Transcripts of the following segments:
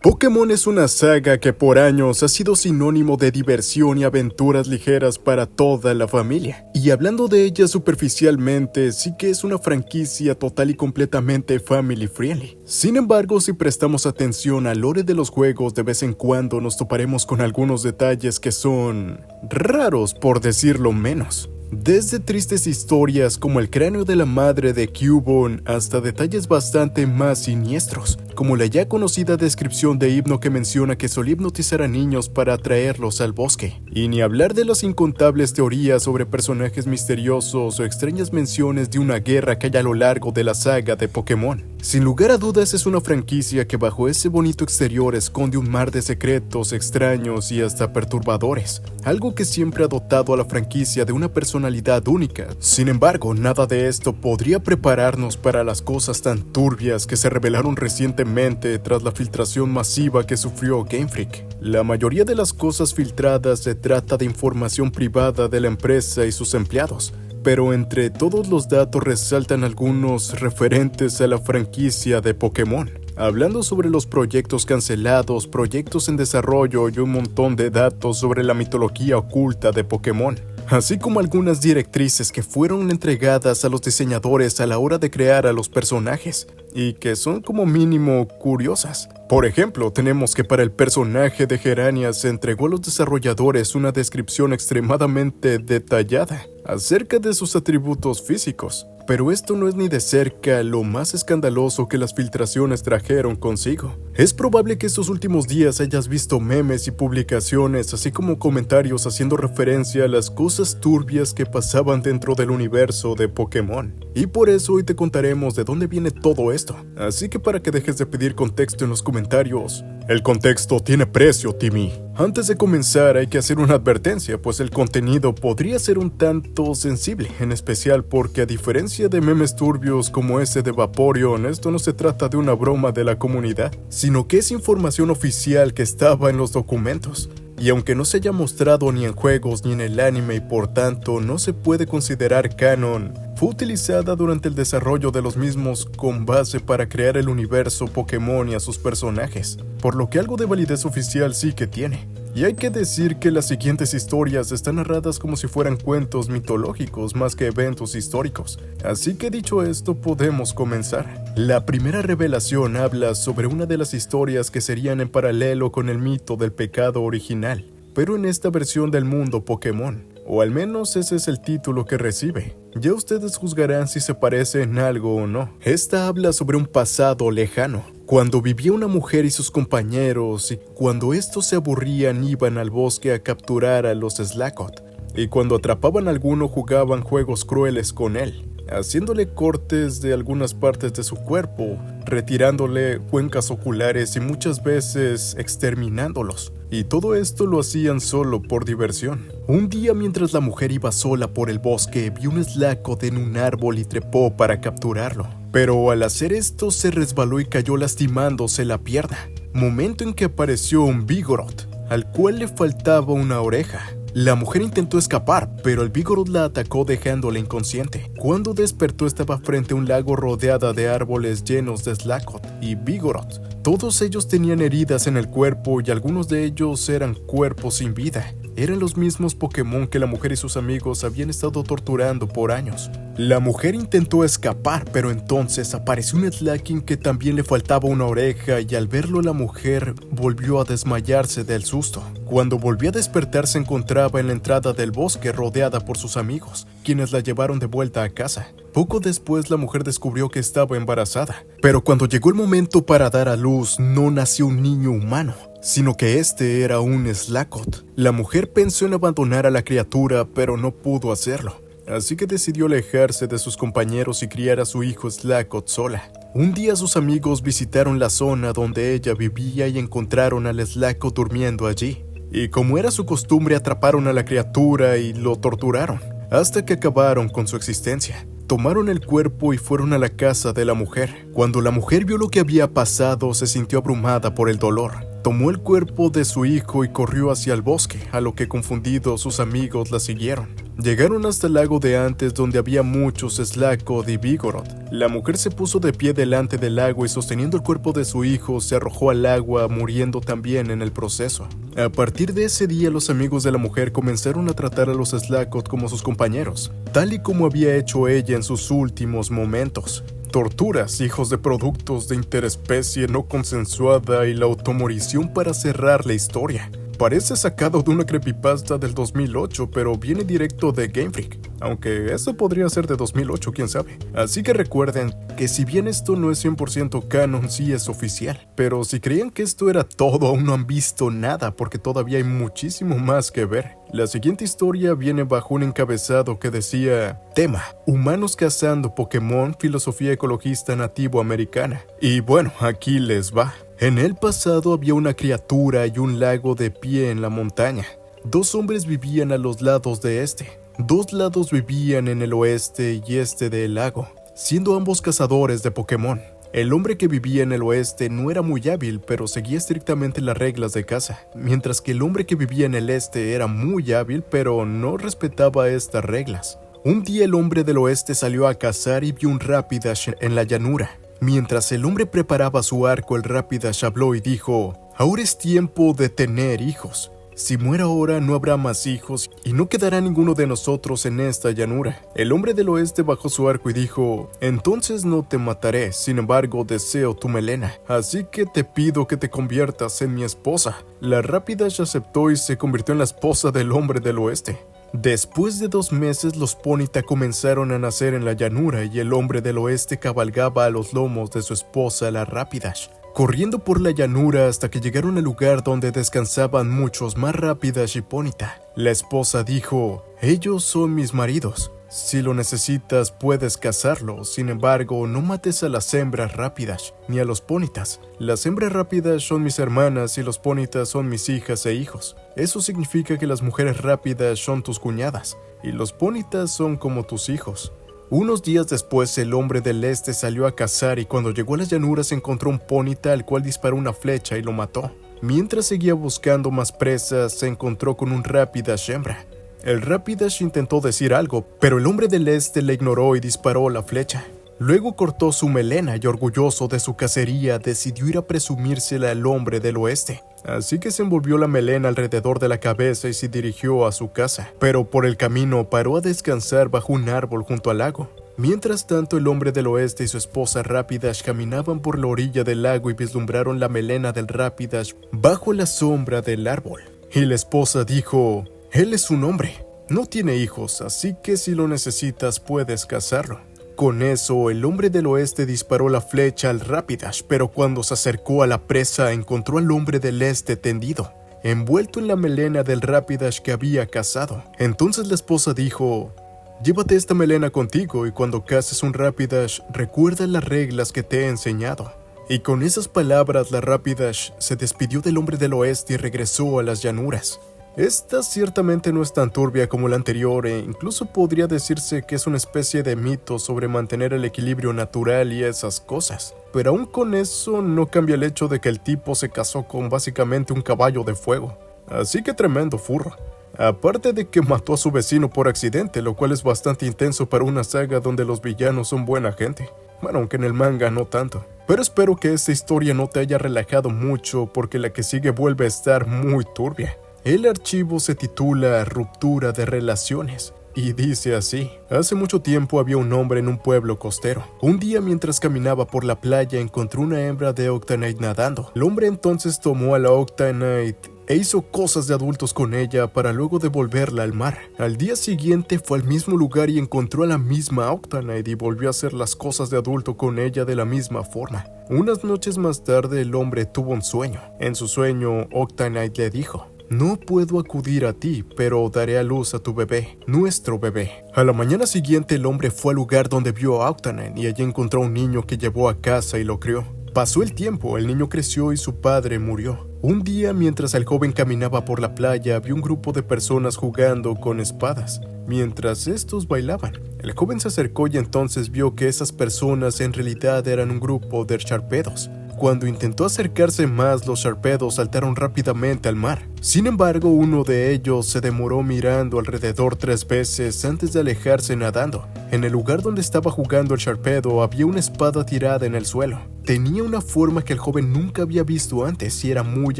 Pokémon es una saga que por años ha sido sinónimo de diversión y aventuras ligeras para toda la familia. Y hablando de ella superficialmente, sí que es una franquicia total y completamente family friendly. Sin embargo, si prestamos atención al lore de los juegos, de vez en cuando nos toparemos con algunos detalles que son raros, por decirlo menos. Desde tristes historias como el cráneo de la madre de Cubone hasta detalles bastante más siniestros, como la ya conocida descripción de Hypno que menciona que solía hipnotizar a niños para atraerlos al bosque. Y ni hablar de las incontables teorías sobre personajes misteriosos o extrañas menciones de una guerra que hay a lo largo de la saga de Pokémon. Sin lugar a dudas es una franquicia que bajo ese bonito exterior esconde un mar de secretos extraños y hasta perturbadores, algo que siempre ha dotado a la franquicia de una personalidad única. Sin embargo, nada de esto podría prepararnos para las cosas tan turbias que se revelaron recientemente tras la filtración masiva que sufrió Game Freak. La mayoría de las cosas filtradas se trata de información privada de la empresa y sus empleados, pero entre todos los datos resaltan algunos referentes a la franquicia de Pokémon, hablando sobre los proyectos cancelados, proyectos en desarrollo y un montón de datos sobre la mitología oculta de Pokémon, así como algunas directrices que fueron entregadas a los diseñadores a la hora de crear a los personajes, y que son como mínimo curiosas. Por ejemplo, tenemos que para el personaje de Gerania se entregó a los desarrolladores una descripción extremadamente detallada acerca de sus atributos físicos, pero esto no es ni de cerca lo más escandaloso que las filtraciones trajeron consigo. Es probable que estos últimos días hayas visto memes y publicaciones, así como comentarios haciendo referencia a las cosas turbias que pasaban dentro del universo de Pokémon. Y por eso hoy te contaremos de dónde viene todo esto. Así que para que dejes de pedir contexto en los comentarios, el contexto tiene precio, Timmy. Antes de comenzar hay que hacer una advertencia, pues el contenido podría ser un tanto sensible, en especial porque a diferencia de memes turbios como ese de Vaporeon, esto no se trata de una broma de la comunidad, sino que es información oficial que estaba en los documentos. Y aunque no se haya mostrado ni en juegos ni en el anime y por tanto no se puede considerar canon, fue utilizada durante el desarrollo de los mismos con base para crear el universo Pokémon y a sus personajes, por lo que algo de validez oficial sí que tiene. Y hay que decir que las siguientes historias están narradas como si fueran cuentos mitológicos más que eventos históricos. Así que dicho esto, podemos comenzar. La primera revelación habla sobre una de las historias que serían en paralelo con el mito del pecado original, pero en esta versión del mundo Pokémon, o al menos ese es el título que recibe. Ya ustedes juzgarán si se parece en algo o no. Esta habla sobre un pasado lejano, cuando vivía una mujer y sus compañeros, y cuando estos se aburrían iban al bosque a capturar a los Slakoth, y cuando atrapaban a alguno jugaban juegos crueles con él, haciéndole cortes de algunas partes de su cuerpo, retirándole cuencas oculares y muchas veces exterminándolos. Y todo esto lo hacían solo por diversión. Un día mientras la mujer iba sola por el bosque, vio un Slakoth en un árbol y trepó para capturarlo. Pero al hacer esto se resbaló y cayó lastimándose la pierna, momento en que apareció un Vigoroth, al cual le faltaba una oreja. La mujer intentó escapar, pero el Vigoroth la atacó dejándola inconsciente. Cuando despertó estaba frente a un lago rodeada de árboles llenos de Slakoth y Vigoroth. Todos ellos tenían heridas en el cuerpo y algunos de ellos eran cuerpos sin vida. Eran los mismos Pokémon que la mujer y sus amigos habían estado torturando por años. La mujer intentó escapar, pero entonces apareció un Slaking que también le faltaba una oreja y al verlo la mujer volvió a desmayarse del susto. Cuando volvió a despertar se encontraba en la entrada del bosque rodeada por sus amigos, quienes la llevaron de vuelta a casa. Poco después la mujer descubrió que estaba embarazada, pero cuando llegó el momento para dar a luz no nació un niño humano, sino que este era un Slakoth. La mujer pensó en abandonar a la criatura, pero no pudo hacerlo, así que decidió alejarse de sus compañeros y criar a su hijo Slakoth sola. Un día sus amigos visitaron la zona donde ella vivía y encontraron al Slakoth durmiendo allí. Y como era su costumbre, atraparon a la criatura y lo torturaron, hasta que acabaron con su existencia. Tomaron el cuerpo y fueron a la casa de la mujer. Cuando la mujer vio lo que había pasado, se sintió abrumada por el dolor. Tomó el cuerpo de su hijo y corrió hacia el bosque, a lo que confundidos sus amigos la siguieron. Llegaron hasta el lago de antes donde había muchos Slakoth y Vigoroth. La mujer se puso de pie delante del lago y sosteniendo el cuerpo de su hijo se arrojó al agua, muriendo también en el proceso. A partir de ese día los amigos de la mujer comenzaron a tratar a los Slakoth como sus compañeros, tal y como había hecho ella en sus últimos momentos. Torturas, hijos de productos de interespecie no consensuada y la automorición para cerrar la historia. Parece sacado de una creepypasta del 2008, pero viene directo de Game Freak. Aunque eso podría ser de 2008, quién sabe. Así que recuerden que si bien esto no es 100% canon, sí es oficial. Pero si creían que esto era todo, aún no han visto nada, porque todavía hay muchísimo más que ver. La siguiente historia viene bajo un encabezado que decía: tema, humanos cazando Pokémon, filosofía ecologista nativo americana. Y bueno, aquí les va. En el pasado había una criatura y un lago de pie en la montaña. Dos hombres vivían a los lados de este. Dos lados vivían en el oeste y este del lago, siendo ambos cazadores de Pokémon. El hombre que vivía en el oeste no era muy hábil, pero seguía estrictamente las reglas de caza, mientras que el hombre que vivía en el este era muy hábil, pero no respetaba estas reglas. Un día el hombre del oeste salió a cazar y vio un Rapidash en la llanura. Mientras el hombre preparaba su arco, el Rapidash habló y dijo: ahora es tiempo de tener hijos. Si muero ahora no habrá más hijos y no quedará ninguno de nosotros en esta llanura. El hombre del oeste bajó su arco y dijo: entonces no te mataré, sin embargo deseo tu melena, así que te pido que te conviertas en mi esposa. La Rapidash aceptó y se convirtió en la esposa del hombre del oeste. Después de 2 meses los Ponyta comenzaron a nacer en la llanura y el hombre del oeste cabalgaba a los lomos de su esposa la Rapidash, corriendo por la llanura hasta que llegaron al lugar donde descansaban muchos más Rapidash y Ponyta. La esposa dijo: ellos son mis maridos. Si lo necesitas puedes cazarlos, sin embargo no mates a las hembras Rapidash ni a los Ponytas. Las hembras Rapidash son mis hermanas y los Ponytas son mis hijas e hijos. Eso significa que las mujeres Rapidash son tus cuñadas y los Ponytas son como tus hijos. Unos días después el hombre del este salió a cazar y cuando llegó a las llanuras encontró un Ponyta al cual disparó una flecha y lo mató. Mientras seguía buscando más presas se encontró con un Rapidash hembra. El Rapidash intentó decir algo, pero el hombre del este le ignoró y disparó la flecha. Luego cortó su melena y orgulloso de su cacería decidió ir a presumírsela al hombre del oeste. Así que se envolvió la melena alrededor de la cabeza y se dirigió a su casa. Pero por el camino paró a descansar bajo un árbol junto al lago. Mientras tanto el hombre del oeste y su esposa Rapidash caminaban por la orilla del lago y vislumbraron la melena del Rapidash bajo la sombra del árbol. Y la esposa dijo: él es un hombre, no tiene hijos, así que si lo necesitas puedes cazarlo. Con eso, el hombre del oeste disparó la flecha al Rapidash, pero cuando se acercó a la presa encontró al hombre del este tendido, envuelto en la melena del Rapidash que había cazado. Entonces la esposa dijo: llévate esta melena contigo y cuando caces un Rapidash recuerda las reglas que te he enseñado. Y con esas palabras la Rapidash se despidió del hombre del oeste y regresó a las llanuras. Esta ciertamente no es tan turbia como la anterior e incluso podría decirse que es una especie de mito sobre mantener el equilibrio natural y esas cosas. Pero aún con eso no cambia el hecho de que el tipo se casó con básicamente un caballo de fuego. Así que tremendo furro. Aparte de que mató a su vecino por accidente, lo cual es bastante intenso para una saga donde los villanos son buena gente. Bueno, aunque en el manga no tanto. Pero espero que esta historia no te haya relajado mucho porque la que sigue vuelve a estar muy turbia. El archivo se titula Ruptura de Relaciones y dice así: hace mucho tiempo había un hombre en un pueblo costero. Un día mientras caminaba por la playa encontró una hembra de Octanite nadando. El hombre entonces tomó a la Octanite e hizo cosas de adultos con ella para luego devolverla al mar. Al día siguiente fue al mismo lugar y encontró a la misma Octanite y volvió a hacer las cosas de adulto con ella de la misma forma. Unas noches más tarde el hombre tuvo un sueño. En su sueño Octanite le dijo: no puedo acudir a ti, pero daré a luz a tu bebé, nuestro bebé. A la mañana siguiente el hombre fue al lugar donde vio a Octanite y allí encontró a un niño que llevó a casa y lo crió. Pasó el tiempo, el niño creció y su padre murió. Un día, mientras el joven caminaba por la playa, vio un grupo de personas jugando con espadas, mientras estos bailaban. El joven se acercó y entonces vio que esas personas en realidad eran un grupo de charpedos. Cuando intentó acercarse más, los Sharpedos saltaron rápidamente al mar. Sin embargo, uno de ellos se demoró mirando alrededor 3 veces antes de alejarse nadando. En el lugar donde estaba jugando el Sharpedo había una espada tirada en el suelo. Tenía una forma que el joven nunca había visto antes y era muy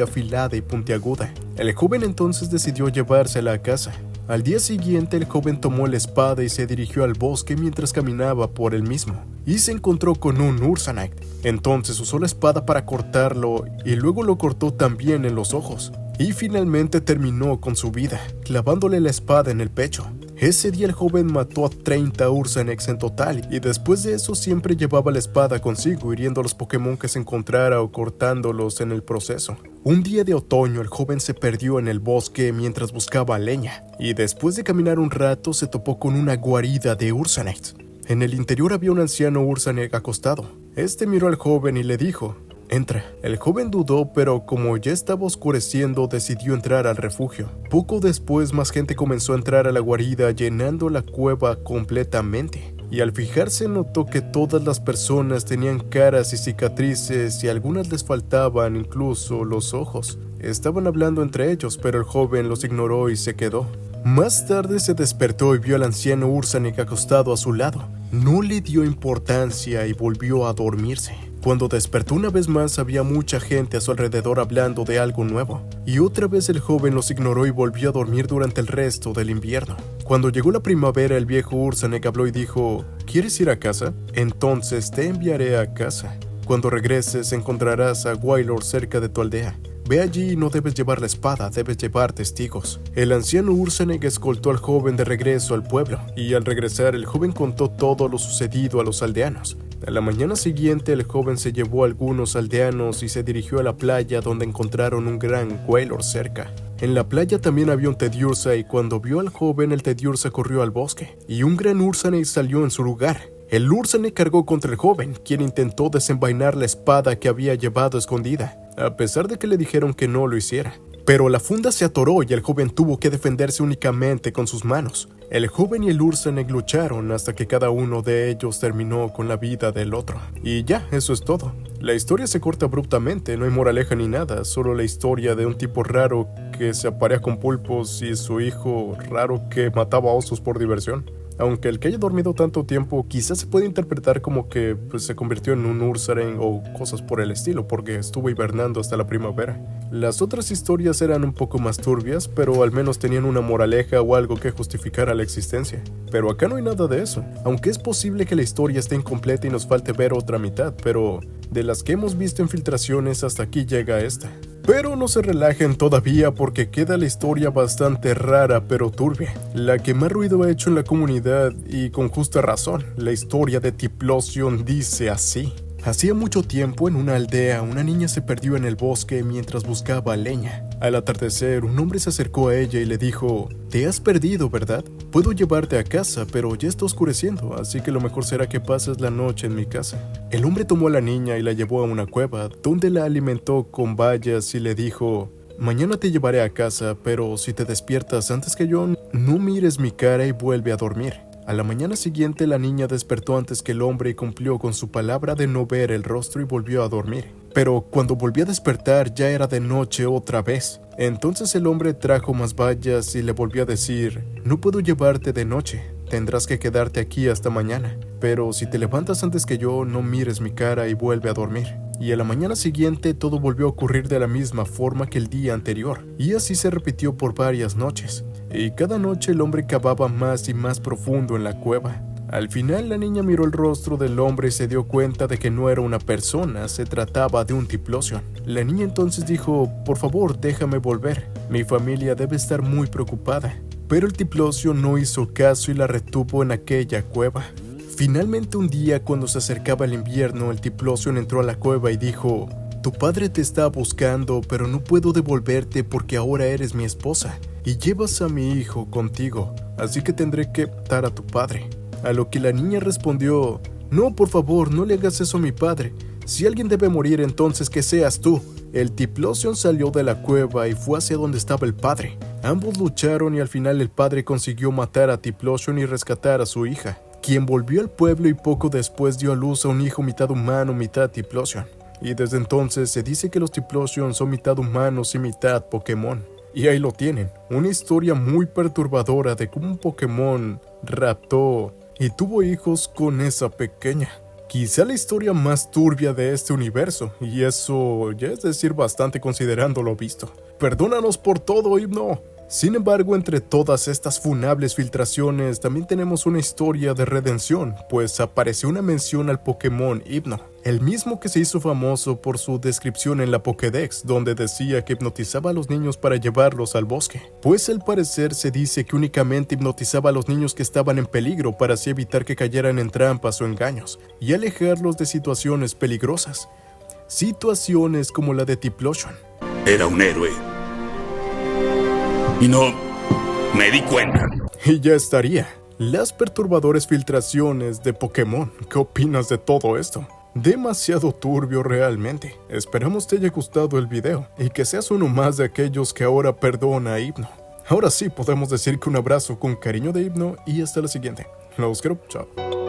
afilada y puntiaguda. El joven entonces decidió llevársela a casa. Al día siguiente, el joven tomó la espada y se dirigió al bosque mientras caminaba por el mismo. Y se encontró con un Ursanak. Entonces usó la espada para cortarlo y luego lo cortó también en los ojos. Y finalmente terminó con su vida, clavándole la espada en el pecho. Ese día el joven mató a 30 Ursanaks en total y después de eso siempre llevaba la espada consigo, hiriendo a los Pokémon que se encontrara o cortándolos en el proceso. Un día de otoño el joven se perdió en el bosque mientras buscaba leña y después de caminar un rato se topó con una guarida de Ursanaks. En el interior había un anciano Ursanak acostado. Este miró al joven y le dijo: «Entra». El joven dudó, pero como ya estaba oscureciendo, decidió entrar al refugio. Poco después, más gente comenzó a entrar a la guarida, llenando la cueva completamente. Y al fijarse, notó que todas las personas tenían caras y cicatrices y a algunas les faltaban incluso los ojos. Estaban hablando entre ellos, pero el joven los ignoró y se quedó. Más tarde se despertó y vio al anciano Ursanak acostado a su lado. No le dio importancia y volvió a dormirse. Cuando despertó una vez más había mucha gente a su alrededor hablando de algo nuevo. Y otra vez el joven los ignoró y volvió a dormir durante el resto del invierno. Cuando llegó la primavera, el viejo Ursanak habló y dijo: «¿Quieres ir a casa? Entonces te enviaré a casa. Cuando regreses encontrarás a Wailord cerca de tu aldea. Ve allí y no debes llevar la espada, debes llevar testigos». El anciano Ursanak escoltó al joven de regreso al pueblo, y al regresar el joven contó todo lo sucedido a los aldeanos. A la mañana siguiente el joven se llevó a algunos aldeanos y se dirigió a la playa donde encontraron un gran Wailord cerca. En la playa también había un Tediursa y cuando vio al joven el Tediursa corrió al bosque y un gran Ursanak salió en su lugar. El Ursanak cargó contra el joven, quien intentó desenvainar la espada que había llevado escondida, a pesar de que le dijeron que no lo hiciera. Pero la funda se atoró y el joven tuvo que defenderse únicamente con sus manos. El joven y el Ursanak lucharon hasta que cada uno de ellos terminó con la vida del otro. Y ya, eso es todo. La historia se corta abruptamente, no hay moraleja ni nada, solo la historia de un tipo raro que se aparea con pulpos y su hijo raro que mataba osos por diversión. Aunque el que haya dormido tanto tiempo quizás se puede interpretar como que se convirtió en un Ursaring o cosas por el estilo, porque estuvo hibernando hasta la primavera. Las otras historias eran un poco más turbias, pero al menos tenían una moraleja o algo que justificara la existencia. Pero acá no hay nada de eso, aunque es posible que la historia esté incompleta y nos falte ver otra mitad, pero de las que hemos visto en filtraciones hasta aquí llega esta. Pero no se relajen todavía porque queda la historia bastante rara pero turbia, la que más ruido ha hecho en la comunidad y con justa razón. La historia de Typhlosion dice así. Hacía mucho tiempo en una aldea una niña se perdió en el bosque mientras buscaba leña. Al atardecer un hombre se acercó a ella y le dijo: «Te has perdido, ¿verdad? Puedo llevarte a casa, pero ya está oscureciendo, así que lo mejor será que pases la noche en mi casa». El hombre tomó a la niña y la llevó a una cueva, donde la alimentó con bayas y le dijo: «Mañana te llevaré a casa, pero si te despiertas antes que yo, no mires mi cara y vuelve a dormir». A la mañana siguiente la niña despertó antes que el hombre y cumplió con su palabra de no ver el rostro y volvió a dormir. Pero cuando volvió a despertar ya era de noche otra vez. Entonces el hombre trajo más bayas y le volvió a decir: «No puedo llevarte de noche, tendrás que quedarte aquí hasta mañana. Pero si te levantas antes que yo, no mires mi cara y vuelve a dormir». Y a la mañana siguiente todo volvió a ocurrir de la misma forma que el día anterior, y así se repitió por varias noches. Y cada noche el hombre cavaba más y más profundo en la cueva. Al final la niña miró el rostro del hombre y se dio cuenta de que no era una persona, se trataba de un Typhlosion. La niña entonces dijo: «Por favor, déjame volver, mi familia debe estar muy preocupada». Pero el Typhlosion no hizo caso y la retuvo en aquella cueva. Finalmente un día, cuando se acercaba el invierno, el Typhlosion entró a la cueva y dijo: «Tu padre te está buscando, pero no puedo devolverte porque ahora eres mi esposa y llevas a mi hijo contigo, así que tendré que matar a tu padre». A lo que la niña respondió: «No, por favor, no le hagas eso a mi padre. Si alguien debe morir, entonces que seas tú». El Typhlosion salió de la cueva y fue hacia donde estaba el padre. Ambos lucharon y al final el padre consiguió matar a Typhlosion y rescatar a su hija, quien volvió al pueblo y poco después dio a luz a un hijo mitad humano, mitad Typhlosion. y desde entonces se dice que los Typhlosion son mitad humanos y mitad Pokémon. Y ahí lo tienen, una historia muy perturbadora de cómo un Pokémon raptó y tuvo hijos con esa pequeña. Quizá la historia más turbia de este universo, y eso ya es decir bastante considerando lo visto. Perdónanos por todo, Hypno. Sin embargo, entre todas estas funables filtraciones, también tenemos una historia de redención, pues apareció una mención al Pokémon Hypno, el mismo que se hizo famoso por su descripción en la Pokédex, donde decía que hipnotizaba a los niños para llevarlos al bosque. Pues al parecer se dice que únicamente hipnotizaba a los niños que estaban en peligro para así evitar que cayeran en trampas o engaños, y alejarlos de situaciones peligrosas. Situaciones como la de Typhlosion. Era un héroe. Y no me di cuenta. Y ya estaría. Las perturbadoras filtraciones de Pokémon. ¿Qué opinas de todo esto? Demasiado turbio realmente. Esperamos te haya gustado el video y que seas uno más de aquellos que ahora perdona a Hypno. Ahora sí podemos decir que un abrazo con cariño de Hypno y hasta la siguiente. Los quiero, chao.